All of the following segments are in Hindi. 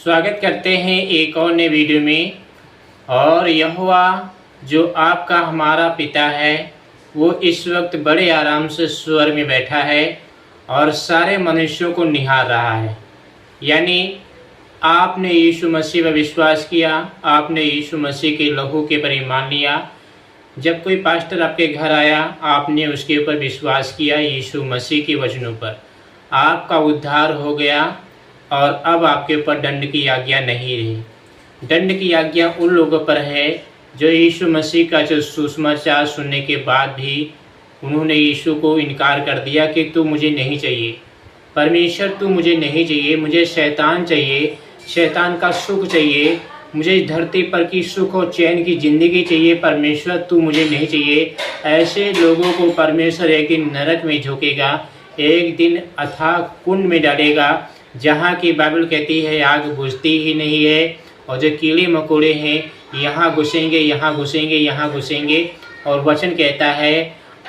स्वागत करते हैं एक और नए वीडियो में। और यहोवा जो आपका हमारा पिता है वो इस वक्त बड़े आराम से स्वर्ग में बैठा है और सारे मनुष्यों को निहार रहा है। यानी आपने यीशु मसीह पर विश्वास किया, आपने यीशु मसीह के लहू के पर ईमान लिया। जब कोई पास्टर आपके घर आया, आपने उसके ऊपर विश्वास किया, यीशु मसीह के वचनों पर, आपका उद्धार हो गया और अब आपके ऊपर दंड की आज्ञा नहीं रही। दंड की आज्ञा उन लोगों पर है जो यीशु मसीह का जो सुसमाचार सुनने के बाद भी उन्होंने यीशु को इनकार कर दिया कि तू मुझे नहीं चाहिए, परमेश्वर तू मुझे नहीं चाहिए, मुझे शैतान चाहिए, शैतान का सुख चाहिए, मुझे धरती पर की सुख और चैन की ज़िंदगी चाहिए, परमेश्वर तू मुझे नहीं चाहिए। ऐसे लोगों को परमेश्वर एक दिन नरक में झोंकेगा, एक दिन अथाह कुंड में डालेगा, जहाँ की बाइबल कहती है आग बुझती ही नहीं है, और जो कीड़े मकोड़े हैं यहाँ घुसेंगे, यहाँ घुसेंगे, यहाँ घुसेंगे। और वचन कहता है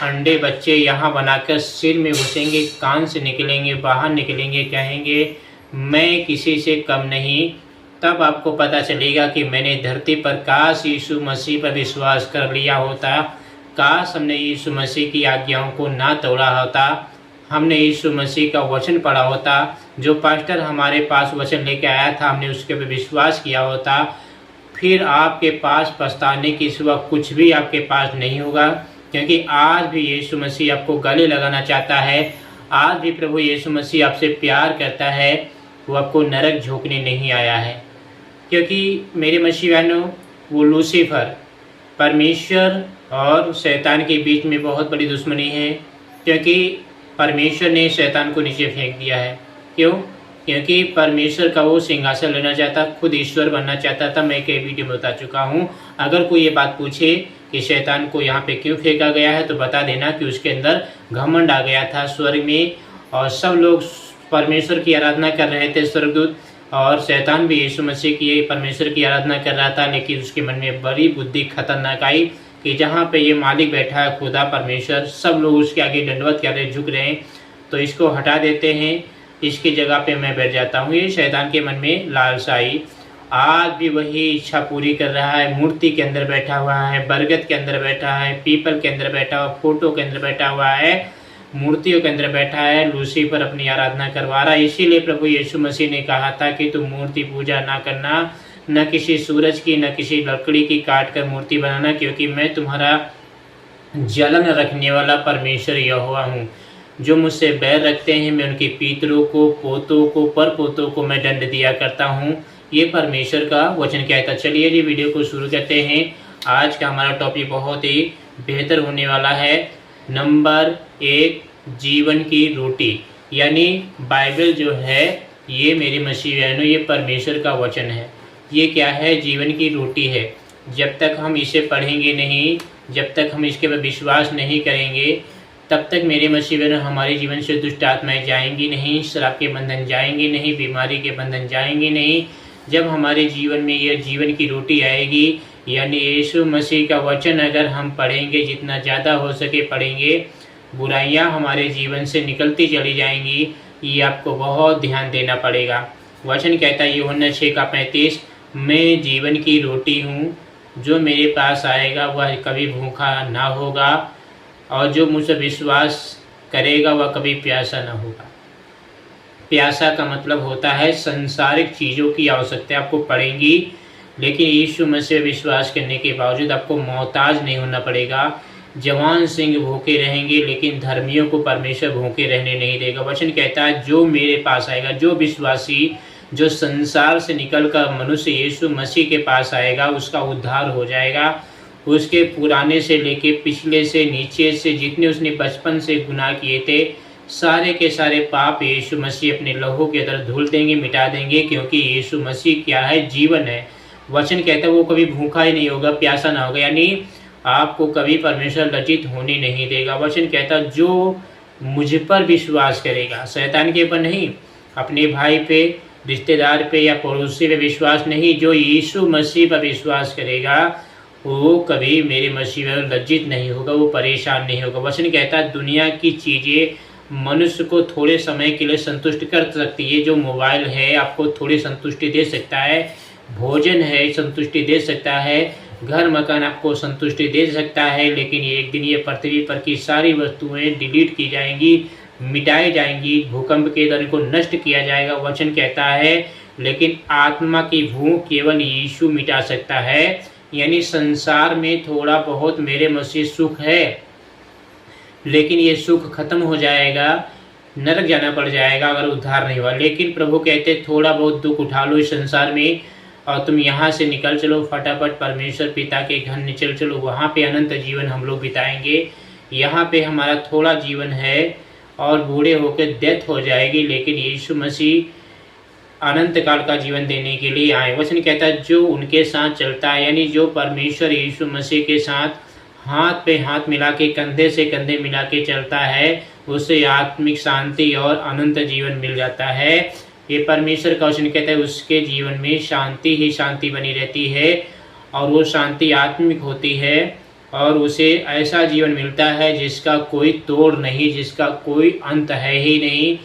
अंडे बच्चे यहाँ बनाकर सिर में घुसेंगे, कान से निकलेंगे, बाहर निकलेंगे, कहेंगे मैं किसी से कम नहीं। तब आपको पता चलेगा कि मैंने धरती पर काश यीशु मसीह पर विश्वास कर लिया होता, काश हमने यीशु मसीह की आज्ञाओं को ना तोड़ा होता, हमने यीशु मसीह का वचन पढ़ा होता, जो पास्टर हमारे पास वचन लेके आया था हमने उसके ऊपर विश्वास किया होता, फिर आपके पास पछताने की सिवा कुछ भी आपके पास नहीं होगा। क्योंकि आज भी यीशु मसीह आपको गले लगाना चाहता है, आज भी प्रभु यीशु मसीह आपसे प्यार करता है, वो आपको नरक झोंकने नहीं आया है। क्योंकि मेरे मसीह बहनों, वो लूसीफर, परमेश्वर और शैतान के बीच में बहुत बड़ी दुश्मनी है। क्योंकि परमेश्वर ने शैतान को नीचे फेंक दिया है। क्यों? क्योंकि परमेश्वर का वो सिंहासन लेना चाहता, खुद ईश्वर बनना चाहता था। मैं कई वीडियो में बता चुका हूँ। अगर कोई ये बात पूछे कि शैतान को यहाँ पे क्यों फेंका गया है, तो बता देना कि उसके अंदर घमंड आ गया था स्वर्ग में, और सब लोग परमेश्वर की आराधना कर रहे थे, स्वर्गदूत, और शैतान भी यीशु मसीह की परमेश्वर की आराधना कर रहा था। लेकिन उसके मन में बड़ी बुद्धि खतरनाक आई कि जहाँ पे ये मालिक बैठा है, खुदा परमेश्वर, सब लोग उसके आगे दंडवत कर रहे, झुक रहे हैं, तो इसको हटा देते हैं, इसकी जगह पे मैं बैठ जाता हूँ। ये शैतान के मन में लालसा आई। आज भी वही इच्छा पूरी कर रहा है। मूर्ति के अंदर बैठा हुआ है, बरगद के अंदर बैठा है, पीपल के अंदर बैठा हुआ, फोटो के अंदर बैठा हुआ है, मूर्तियों के अंदर बैठा है, लूसीफर अपनी आराधना करवा रहा है। इसीलिए प्रभु यीशु मसीह ने कहा था कि तुम मूर्ति पूजा ना करना, न किसी सूरज की, न किसी लकड़ी की काट कर मूर्ति बनाना, क्योंकि मैं तुम्हारा जलन रखने वाला परमेश्वर यहोवा हूँ। जो मुझसे बैर रखते हैं मैं उनके पितरों को, पोतों को, परपोतों को मैं दंड दिया करता हूँ। ये परमेश्वर का वचन कहता। चलिए जी वीडियो को शुरू करते हैं। आज का हमारा टॉपिक बहुत ही बेहतर होने वाला है। नंबर 1, जीवन की रोटी। यानी बाइबल जो है ये मेरी मसीह बहनों, ये परमेश्वर का वचन है। ये क्या है? जीवन की रोटी है। जब तक हम इसे पढ़ेंगे नहीं, जब तक हम इसके पर विश्वास नहीं करेंगे, तब तक मेरे मसीह बहनों हमारे जीवन से दुष्ट आत्माएं जाएंगी नहीं, शराब के बंधन जाएंगे नहीं, बीमारी के बंधन जाएंगे नहीं। जब हमारे जीवन में यह जीवन की रोटी आएगी, यानी यीशु मसीह का वचन अगर हम पढ़ेंगे, जितना ज़्यादा हो सके पढ़ेंगे, बुराइयां हमारे जीवन से निकलती चली जाएंगी। ये आपको बहुत ध्यान देना पड़ेगा। वचन कहता है यूहन्ना 6:35, मैं जीवन की रोटी हूँ, जो मेरे पास आएगा वह कभी भूखा ना होगा, और जो मुझसे विश्वास करेगा वह कभी प्यासा ना होगा। प्यासा का मतलब होता है संसारिक चीज़ों की आवश्यकता आपको पड़ेगी, लेकिन यीशु मसीह विश्वास करने के बावजूद आपको मोहताज नहीं होना पड़ेगा। जवान सिंह भूखे रहेंगे, लेकिन धर्मियों को परमेश्वर भूखे रहने नहीं देगा। वचन कहता है जो मेरे पास आएगा, जो विश्वासी, जो संसार से निकलकर मनुष्य यीशु मसीह के पास आएगा, उसका उद्धार हो जाएगा। उसके पुराने से लेके पिछले से, नीचे से, जितने उसने बचपन से गुनाह किए थे, सारे के सारे पाप यीशु मसीह अपने लहू के अंदर धुल देंगे, मिटा देंगे। क्योंकि यीशु मसीह क्या है? जीवन है। वचन कहता है वो कभी भूखा ही नहीं होगा, प्यासा ना होगा, यानी आपको कभी परमेश्वर लज्जित होने नहीं देगा। वचन कहता है जो मुझ पर विश्वास करेगा, शैतान के ऊपर नहीं, अपने भाई पे, रिश्तेदार पे या पड़ोसी पे विश्वास नहीं, जो यीशु मसीह पर विश्वास करेगा वो कभी मेरे मसीह में लज्जित नहीं होगा, वो परेशान नहीं होगा। वचन कहता है दुनिया की चीज़ें मनुष्य को थोड़े समय के लिए संतुष्ट कर सकती है। जो मोबाइल है आपको थोड़ी संतुष्टि दे सकता है, भोजन है संतुष्टि दे सकता है, घर मकान आपको संतुष्टि दे सकता है, लेकिन एक दिन ये पृथ्वी पर की सारी वस्तुएं डिलीट की जाएंगी, मिटाई जाएंगी, भूकंप के द्वारा इनको नष्ट किया जाएगा। वचन कहता है लेकिन आत्मा की भूख केवल यीशु मिटा सकता है। यानी संसार में थोड़ा बहुत मेरे मसीह सुख है, लेकिन ये सुख खत्म हो जाएगा, नरक जाना पड़ जाएगा अगर उद्धार नहीं हुआ। लेकिन प्रभु कहते थोड़ा बहुत दुख उठा लो इस संसार में और तुम यहाँ से निकल चलो, फटाफट परमेश्वर पिता के घर निकल चलो, वहाँ पे अनंत जीवन हम लोग बिताएंगे। यहाँ पे हमारा थोड़ा जीवन है और बूढ़े होकर डेथ हो जाएगी, लेकिन यीशु मसीह अनंत काल का जीवन देने के लिए आए। वचन कहता है जो उनके साथ चलता है, यानी जो परमेश्वर यीशु मसीह के साथ हाथ पे हाथ मिला के, कंधे से कंधे मिला के चलता है, उसे आत्मिक शांति और अनंत जीवन मिल जाता है। ये परमेश्वर का वचन कहता है उसके जीवन में शांति ही शांति बनी रहती है और वो शांति आत्मिक होती है और उसे ऐसा जीवन मिलता है जिसका कोई तोड़ नहीं, जिसका कोई अंत है ही नहीं।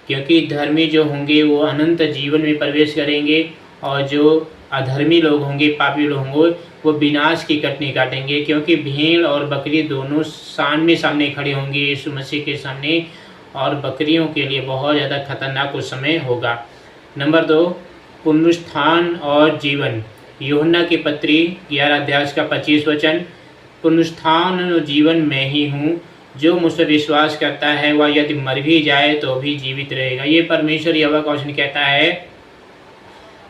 क्योंकि धर्मी जो होंगे वो अनंत जीवन में प्रवेश करेंगे और जो अधर्मी लोग होंगे, पापी लोग होंगे, वो विनाश की कटनी काटेंगे। क्योंकि भेड़ और बकरी दोनों सामने सामने खड़े होंगे यीशु मसीह के सामने, और बकरियों के लिए बहुत ज़्यादा खतरनाक उस समय होगा। नंबर 2, पुनरुत्थान और जीवन। यूहन्ना की पत्री 11 अध्याय का 25 वचन, पुनरुत्थान और जीवन मैं ही हूँ, जो मुझ पर विश्वास करता है वह यदि मर भी जाए तो भी जीवित रहेगा। ये परमेश्वर यहोवा का वचन कहता है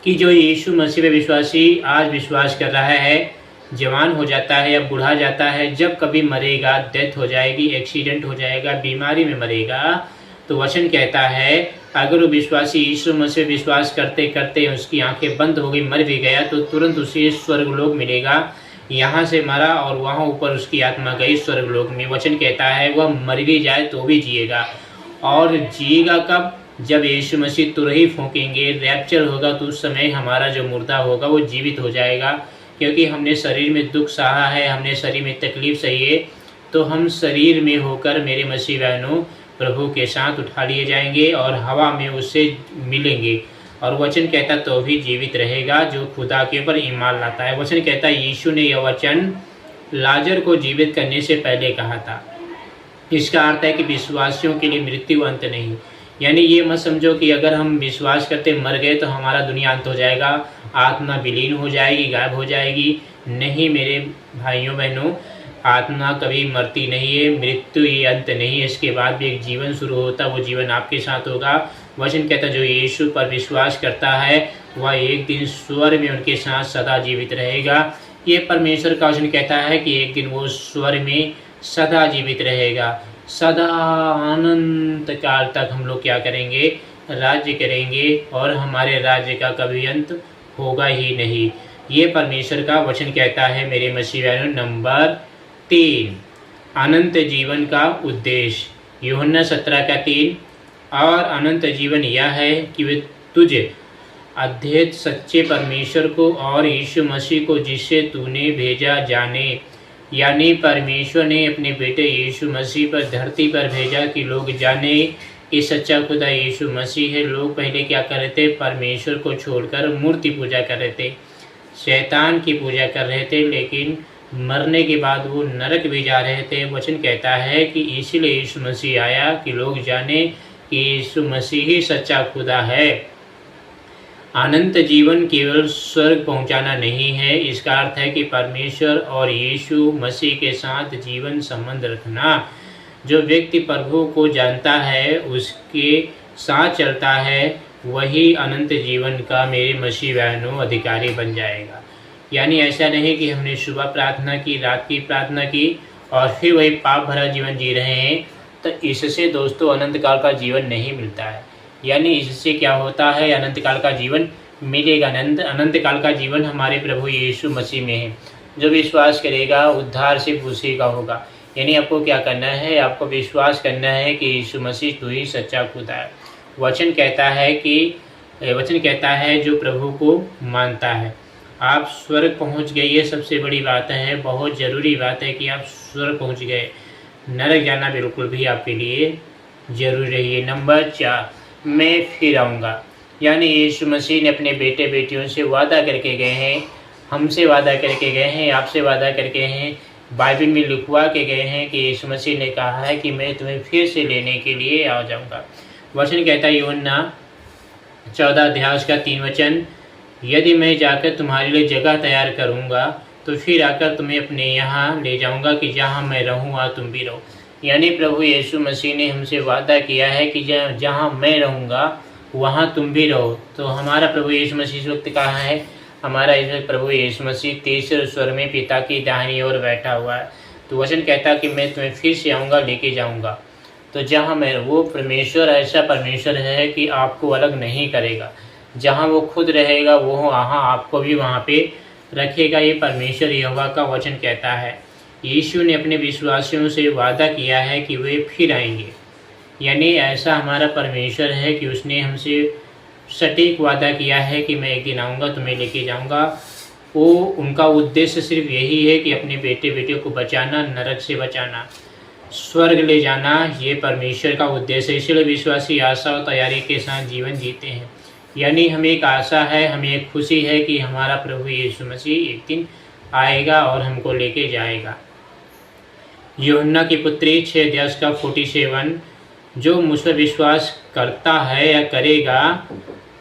कि जो यीशु मसीह पे विश्वासी आज विश्वास कर रहा है, जवान हो जाता है या बूढ़ा जाता है, जब कभी मरेगा, डेथ हो जाएगी, एक्सीडेंट हो जाएगा, बीमारी में मरेगा, तो वचन कहता है अगर वो विश्वासी यीशु मसीह विश्वास करते करते उसकी आंखें बंद हो गई, मर भी गया, तो तुरंत उसे स्वर्गलोक मिलेगा। यहाँ से मरा और वहाँ ऊपर उसकी आत्मा गई स्वर्गलोक में। वचन कहता है वह मर भी जाए तो भी जिएगा। और जिएगा कब? जब यीशु मसीह तुरही फूंकेंगे, रैप्चर होगा, तो उस समय हमारा जो मुर्दा होगा वो जीवित हो जाएगा। क्योंकि हमने शरीर में दुख सहा है, हमने शरीर में तकलीफ सही है, तो हम शरीर में होकर मेरे मसीह बहनों प्रभु के साथ उठा लिए जाएंगे और हवा में उससे मिलेंगे। और वचन कहता तो भी जीवित रहेगा जो खुदा के ऊपर ईमान लाता है। वचन कहता यीशु ने यह वचन लाजर को जीवित करने से पहले कहा था। इसका अर्थ है कि विश्वासियों के लिए मृत्यु अंत नहीं। यानी ये मत समझो कि अगर हम विश्वास करते मर गए तो हमारा दुनिया अंत हो जाएगा, आत्मा विलीन हो जाएगी, गायब हो जाएगी। नहीं मेरे भाइयों बहनों, आत्मा कभी मरती नहीं है, मृत्यु ये अंत नहीं है, इसके बाद भी एक जीवन शुरू होता, वो जीवन आपके साथ होगा। वचन कहता जो यीशु पर विश्वास करता है वह एक दिन स्वर्ग में उनके साथ सदा जीवित रहेगा। ये परमेश्वर का वचन कहता है कि एक दिन वो स्वर्ग में सदा जीवित रहेगा, सदा अनंत काल तक हम लोग क्या करेंगे? राज्य करेंगे और हमारे राज्य का कभी अंत होगा ही नहीं। ये परमेश्वर का वचन कहता है मेरे मसीह। नंबर 3, अनंत जीवन का उद्देश्य। यूहन्ना 17:3, और अनंत जीवन यह है कि वे तुझे अद्वैत सच्चे परमेश्वर को और यीशु मसीह को जिससे तूने भेजा जाने। यानी परमेश्वर ने अपने बेटे यीशु मसीह पर धरती पर भेजा कि लोग जाने कि सच्चा खुदा यीशु मसीह है। लोग पहले क्या कर रहे थे? परमेश्वर को छोड़कर मूर्ति पूजा कर रहे थे, शैतान की पूजा कर रहे थे, लेकिन मरने के बाद वो नरक भी जा रहे थे। वचन कहता है कि इसीलिए यीशु मसीह आया कि लोग जाने कि यीशु मसीह ही सच्चा खुदा है। अनंत जीवन केवल स्वर्ग पहुंचाना नहीं है, इसका अर्थ है कि परमेश्वर और यीशु मसीह के साथ जीवन संबंध रखना। जो व्यक्ति प्रभु को जानता है, उसके साथ चलता है, वही अनंत जीवन का मेरे मसीह बहनों अधिकारी बन जाएगा। यानी ऐसा नहीं कि हमने सुबह प्रार्थना की, रात की प्रार्थना की और फिर वही पाप भरा जीवन जी रहे हैं, तो इससे दोस्तों अनंत काल का जीवन नहीं मिलता है। यानी इससे क्या होता है? अनंत काल का जीवन मिलेगा। अनंत काल का जीवन हमारे प्रभु यीशु मसीह में है। जो विश्वास करेगा उद्धार सिर्फ उसी का होगा। यानी आपको क्या करना है? आपको विश्वास करना है कि यीशु मसीह तू ही सच्चा खुदा है। वचन कहता है जो प्रभु को मानता है आप स्वर्ग पहुंच गए। ये सबसे बड़ी बात है, बहुत ज़रूरी बात है कि आप स्वर्ग पहुंच गए। नरक जाना बिल्कुल भी आपके लिए जरूर रहिए। नंबर 4, मैं फिर आऊँगा। यानी यीशु मसीह ने अपने बेटे बेटियों से वादा करके गए हैं, हमसे वादा करके गए हैं, आपसे वादा करके हैं, बाइबल में लिखवा के गए हैं कि यीशु मसीह ने कहा है कि मैं तुम्हें फिर से लेने के लिए आ जाऊँगा। वचन कहता है यूहन्ना 14 अध्याय का 3 वचन, यदि मैं जाकर तुम्हारे लिए जगह तैयार करूँगा तो फिर आकर तुम्हें अपने यहाँ ले जाऊँगा कि जहाँ मैं रहूँ वहाँ तुम भी रहो। यानी प्रभु यीशु मसीह ने हमसे वादा किया है कि जहाँ मैं रहूँगा वहाँ तुम भी रहो। तो हमारा प्रभु यीशु मसीह इस वक्त कहाँ है? हमारा इस प्रभु यीशु मसीह तीसरे स्वर में पिता की दाहिनी ओर बैठा हुआ है। तो वचन कहता कि मैं तुम्हें फिर से आऊँगा, लेके जाऊँगा। तो जहाँ मैं, वो परमेश्वर ऐसा परमेश्वर है कि आपको अलग नहीं करेगा। जहाँ वो खुद रहेगा वो वहाँ आपको भी वहाँ पे रखेगा। ये परमेश्वर यहोवा का वचन कहता है। यीशु ने अपने विश्वासियों से वादा किया है कि वे फिर आएंगे। यानी ऐसा हमारा परमेश्वर है कि उसने हमसे सटीक वादा किया है कि मैं एक दिन आऊँगा, तुम्हें लेके जाऊँगा। वो उनका उद्देश्य सिर्फ यही है कि अपने बेटे बेटियों को बचाना, नरक से बचाना, स्वर्ग ले जाना, ये परमेश्वर का उद्देश्य है। इसलिए विश्वासी आशा और तैयारी के साथ जीवन जीते हैं। यानी हमें एक आशा है, हमें एक खुशी है कि हमारा प्रभु यीशु मसीह एक दिन आएगा और हमको लेके जाएगा। यूहन्ना की पुत्री 6 अध्याय का 47, जो मुझ पर विश्वास करता है या करेगा,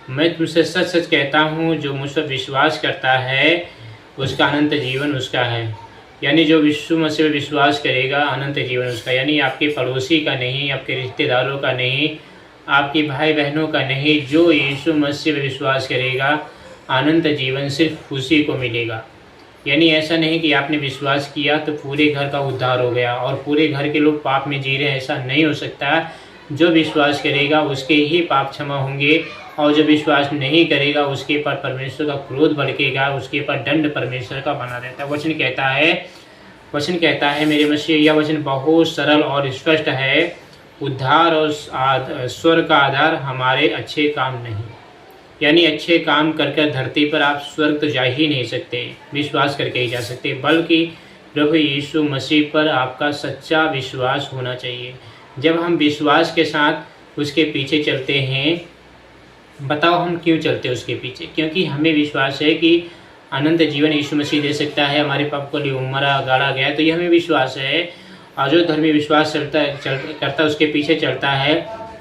मैं तुमसे सच सच कहता हूँ, जो मुझ पर विश्वास करता है उसका अनंत जीवन उसका है। यानी जो यीशु मसीह पर विश्वास करेगा अनंत जीवन उसका। यानी आपके पड़ोसी का नहीं, आपके रिश्तेदारों का नहीं, आपके भाई बहनों का नहीं, जो यीशु मसीह पर विश्वास करेगा अनंत जीवन सिर्फ उसी को मिलेगा। यानी ऐसा नहीं कि आपने विश्वास किया तो पूरे घर का उद्धार हो गया और पूरे घर के लोग पाप में जी रहे हैं, ऐसा नहीं हो सकता। जो विश्वास करेगा उसके ही पाप क्षमा होंगे, और जो विश्वास नहीं करेगा उसके पर परमेश्वर का क्रोध भड़केगा, उसके पर दंड परमेश्वर का बना रहता है। वचन कहता है मेरे मसीह, यह वचन बहुत सरल और स्पष्ट है। उद्धार और स्वर्ग का आधार हमारे अच्छे काम नहीं। यानी अच्छे काम कर धरती पर आप स्वर्ग तो जा ही नहीं सकते, विश्वास करके ही जा सकते, बल्कि प्रभु यीशु मसीह पर आपका सच्चा विश्वास होना चाहिए। जब हम विश्वास के साथ उसके पीछे चलते हैं, बताओ हम क्यों चलते हैं उसके पीछे? क्योंकि हमें विश्वास है कि अनंत जीवन यीशु मसीह दे सकता है, हमारे पाप को लिए मरा गाड़ा गया, तो ये हमें विश्वास है। और जो धर्मी विश्वास करता उसके पीछे चलता है,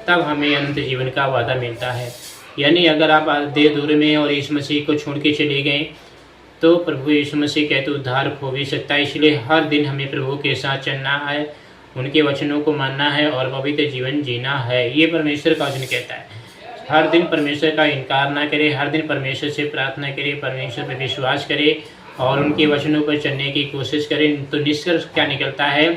तब हमें अनंत जीवन का वादा मिलता है। यानी अगर आप देह दूर में और यीशु मसीह को छोड़ के चले गए तो प्रभु यीशु मसीह कहते उद्धार खो भी सकता है। इसलिए हर दिन हमें प्रभु के साथ चलना है, उनके वचनों को मानना है और पवित्र जीवन जीना है। ये परमेश्वर का वचन कहता है। हर दिन परमेश्वर का इनकार ना करे, हर दिन परमेश्वर से प्रार्थना करे, परमेश्वर पर विश्वास करे और उनके वचनों पर चलने की कोशिश करें। तो निष्कर्ष क्या निकलता है?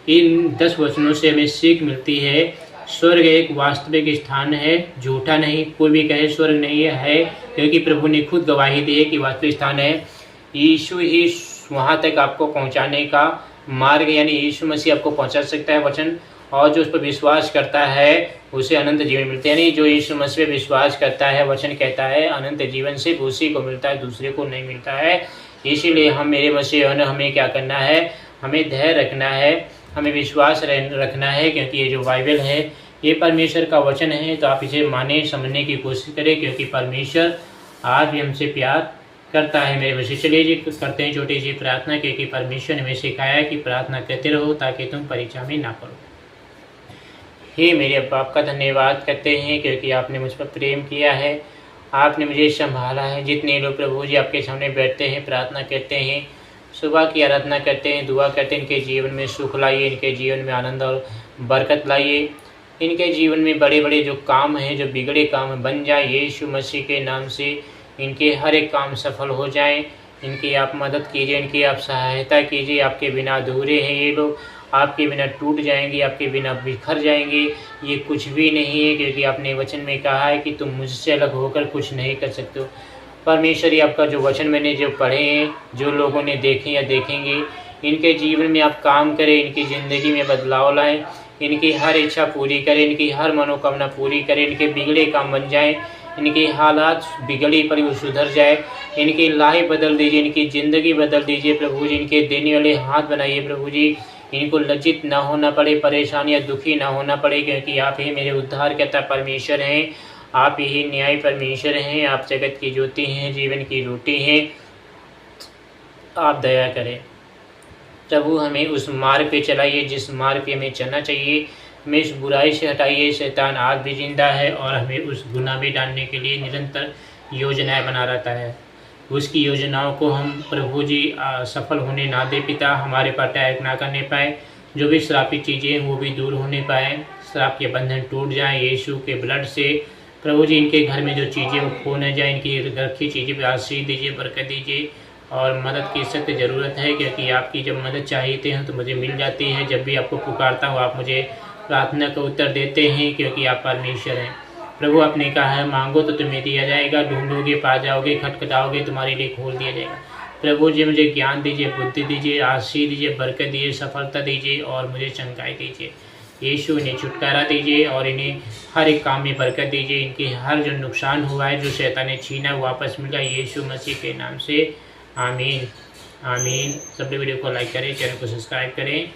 इन 10 वचनों से हमें सीख मिलती है, स्वर्ग एक वास्तविक स्थान है, झूठा नहीं। कोई भी कहे स्वर्ग नहीं है, क्योंकि प्रभु ने खुद गवाही दी है कि वास्तविक स्थान है। यीशु ही वहाँ तक आपको पहुँचाने का मार्ग, यानी यीशु मसीह आपको पहुँचा सकता है वचन, और जो उस पर विश्वास करता है उसे अनंत जीवन मिलता है। यानी जो यीशु मसीह पर विश्वास करता है, वचन कहता है अनंत जीवन सिर्फ उसी को मिलता है, दूसरे को नहीं मिलता है। इसीलिए हम मेरे मसीह ने हमें क्या करना है? हमें धैर्य रखना है, हमें विश्वास रखना है, क्योंकि ये जो बाइबल है ये परमेश्वर का वचन है। तो आप इसे माने, समझने की कोशिश करें, क्योंकि परमेश्वर आज भी हमसे प्यार करता है। मेरे मसीह, चलिए जी करते हैं छोटी सी प्रार्थना, क्योंकि परमेश्वर ने हमें सिखाया है कि प्रार्थना करते रहो ताकि तुम परीक्षा में ना पड़ो। हे मेरे अब्बा, आपका धन्यवाद करते हैं क्योंकि आपने मुझ पर प्रेम किया है, आपने मुझे संभाला है। जितने लोग प्रभु जी आपके सामने बैठते हैं, प्रार्थना करते हैं, सुबह की आराधना करते हैं, दुआ करते हैं, इनके जीवन में सुख लाइए, इनके जीवन में आनंद और बरकत लाइए। इनके जीवन में बड़े बड़े जो काम हैं, जो बिगड़े काम बन जाए, यीशु मसीह के नाम से इनके हर एक काम सफल हो जाएं। इनकी आप मदद कीजिए, इनकी आप सहायता कीजिए। आपके बिना अधूरे हैं ये लोग, आपके बिना टूट जाएंगे, आपके बिना बिखर जाएंगे। ये कुछ भी नहीं है, क्योंकि आपने वचन में कहा है कि तुम मुझसे अलग होकर कुछ नहीं कर सकते हो। परमेश्वर, ये आपका जो वचन मैंने जो पढ़े हैं, जो लोगों ने देखे या देखेंगे, इनके जीवन में आप काम करें, इनकी ज़िंदगी में बदलाव लाएं, इनकी हर इच्छा पूरी करें, इनकी हर मनोकामना पूरी करें, इनके बिगड़े काम बन जाएं, इनके हालात बिगड़ी पर वो सुधर जाए, इनकी लाइफ बदल दीजिए, इनकी ज़िंदगी बदल दीजिए प्रभु जी। इनके देने वाले हाथ बनाइए प्रभु जी, इनको लज्जित न होना पड़े, परेशान या दुखी न होना पड़े, क्योंकि आप ही मेरे उद्धारकर्ता परमेश्वर हैं, आप ही न्याय परमेश्वर हैं, आप जगत की ज्योति हैं, जीवन की रोटी हैं। आप दया करें प्रभु, हमें उस मार्ग पे चलाइए जिस मार्ग पे हमें चलना चाहिए। हमें इस बुराई से हटाइए। शैतान आज भी जिंदा है और हमें उस गुनाह में डालने के लिए निरंतर योजनाएं बना रहता है। उसकी योजनाओं को हम प्रभु जी सफल होने ना दे पिता, हमारे पर अटैक ना करने पाए। जो भी श्रापित चीज़ें हैं वो भी दूर होने पाए, श्राप के बंधन टूट जाएं यीशु के ब्लड से। प्रभु जी इनके घर में जो चीज़ें वो खो न जाए, इनकी रखी चीज़ें पर आशीष दीजिए, बरकत दीजिए और मदद की सख्त ज़रूरत है, क्योंकि आपकी जब मदद चाहते हैं तो मुझे मिल जाती है। जब भी आपको पुकारता हूँ आप मुझे प्रार्थना का उत्तर देते हैं, क्योंकि आप परमेश्वर हैं। प्रभु आपने कहा है मांगो तो तुम्हें दिया जाएगा, ढूंढोगे पा जाओगे, खटखटाओगे तुम्हारे लिए खोल दिया जाएगा। प्रभु जी मुझे ज्ञान दीजिए, बुद्धि दीजिए, आशीष दीजिए, बरकत दीजिए, सफलता दीजिए और मुझे चंगाई दीजिए। यीशु इन्हें छुटकारा दीजिए और इन्हें हर एक काम में बरकत दीजिए। इनके हर जो नुकसान हुआ है, जो शैतान ने छीना, वापस मिल जाए यीशु मसीह के नाम से। आमीन आमीन। सब वीडियो को लाइक करें, चैनल को सब्सक्राइब करें।